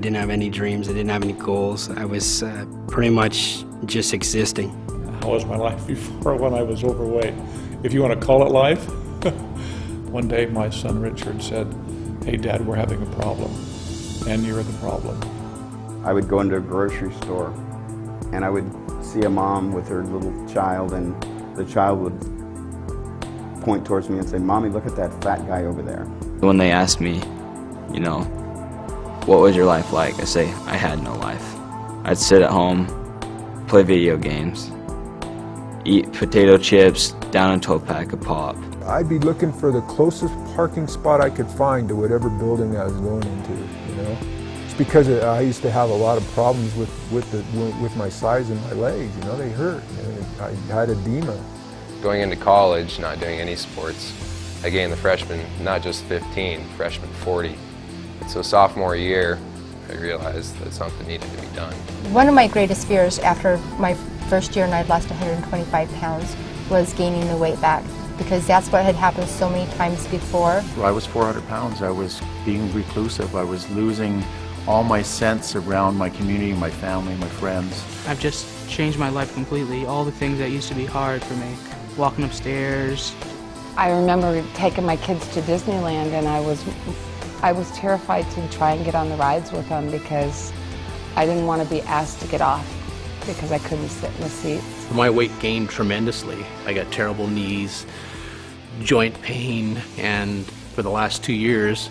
didn't have any dreams, I didn't have any goals. I was pretty much just existing. How was my life before when I was overweight? If you want to call it life. One day my son Richard said, "Hey Dad, we're having a problem, and you're the problem." I would go into a grocery store and I would see a mom with her little child, and the child would point towards me and say, "Mommy, look at that fat guy over there." When they ask me, you know, what was your life like? I say, I had no life. I'd sit at home, play video games, eat potato chips, down a 12-pack of pop. I'd be looking for the closest parking spot I could find to whatever building I was going into, you know. It's because I used to have a lot of problems with my size and my legs, you know, they hurt. And I had edema. Going into college, not doing any sports, I gained the freshman, not just 15, freshman 40. So sophomore year, I realized that something needed to be done. One of my greatest fears after my first year and I'd lost 125 pounds was gaining the weight back, because that's what had happened so many times before. I was 400 pounds. I was being reclusive. I was losing all my sense around my community, my family, my friends. I've just changed my life completely. All the things that used to be hard for me, walking upstairs. I remember taking my kids to Disneyland, and I was terrified to try and get on the rides with them because I didn't want to be asked to get off because I couldn't sit in the seats. My weight gained tremendously. I got terrible knees, joint pain, and for the last 2 years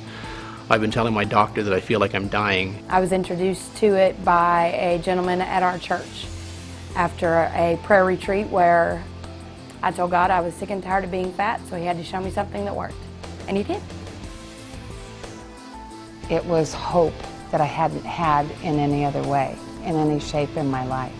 I've been telling my doctor that I feel like I'm dying. I was introduced to it by a gentleman at our church after a prayer retreat where I told God I was sick and tired of being fat, so he had to show me something that worked. And he did. It was hope that I hadn't had in any other way, in any shape in my life.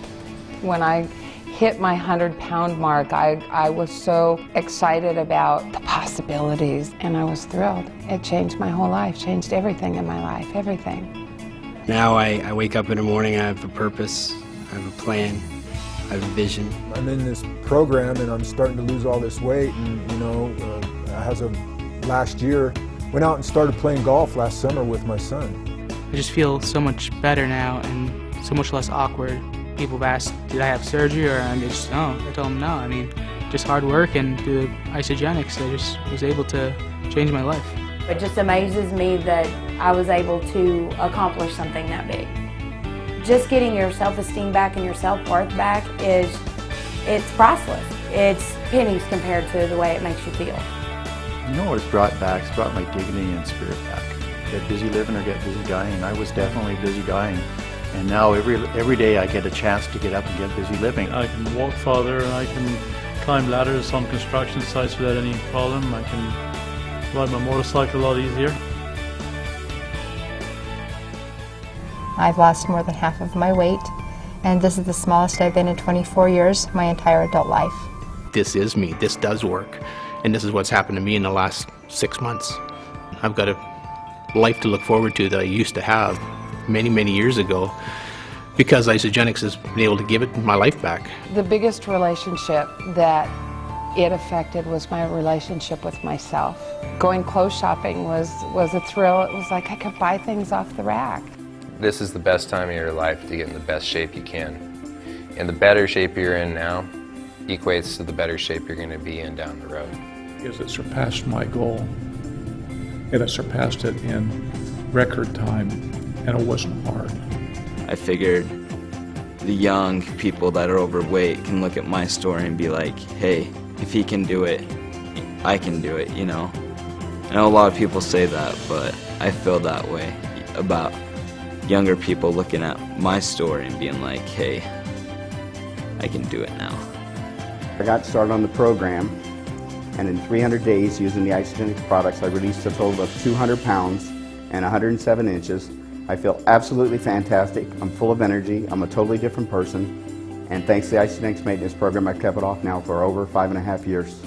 When I hit my 100-pound mark, I was so excited about the possibilities, and I was thrilled. It changed my whole life, changed everything in my life, everything. Now I wake up in the morning, I have a purpose, I have a plan, I have a vision. I'm in this program and I'm starting to lose all this weight, and you know, as of last year, went out and started playing golf last summer with my son. I just feel so much better now and so much less awkward. People have asked, did I have surgery, or I just, no. I told them no. I mean, just hard work, and through Isagenix, I just was able to change my life. It just amazes me that I was able to accomplish something that big. Just getting your self-esteem back and your self-worth back it's priceless. It's pennies compared to the way it makes you feel. You know what it's brought back? It's brought my dignity and spirit back. Get busy living or get busy dying. I was definitely busy dying. And now every day I get a chance to get up and get busy living. I can walk farther, and I can climb ladders on construction sites without any problem. I can ride my motorcycle a lot easier. I've lost more than half of my weight, and this is the smallest I've been in 24 years, my entire adult life. This is me, this does work, and this is what's happened to me in the last 6 months. I've got a life to look forward to that I used to have many years ago, because Isagenix has been able to give it my life back. The biggest relationship that it affected was my relationship with myself. Going clothes shopping was a thrill. It was like I could buy things off the rack. This is the best time of your life to get in the best shape you can. And the better shape you're in now equates to the better shape you're going to be in down the road. Because it surpassed my goal, and it surpassed it in record time, and it wasn't hard. I figured the young people that are overweight can look at my story and be like, hey, if he can do it, I can do it, you know? I know a lot of people say that, but I feel that way about younger people looking at my story and being like, hey, I can do it now. I got started on the program, and in 300 days using the Isagenix products, I released a total of 200 pounds and 107 inches. I feel absolutely fantastic. I'm full of energy. I'm a totally different person. And thanks to the Isagenix maintenance program, I've kept it off now for over 5.5 years.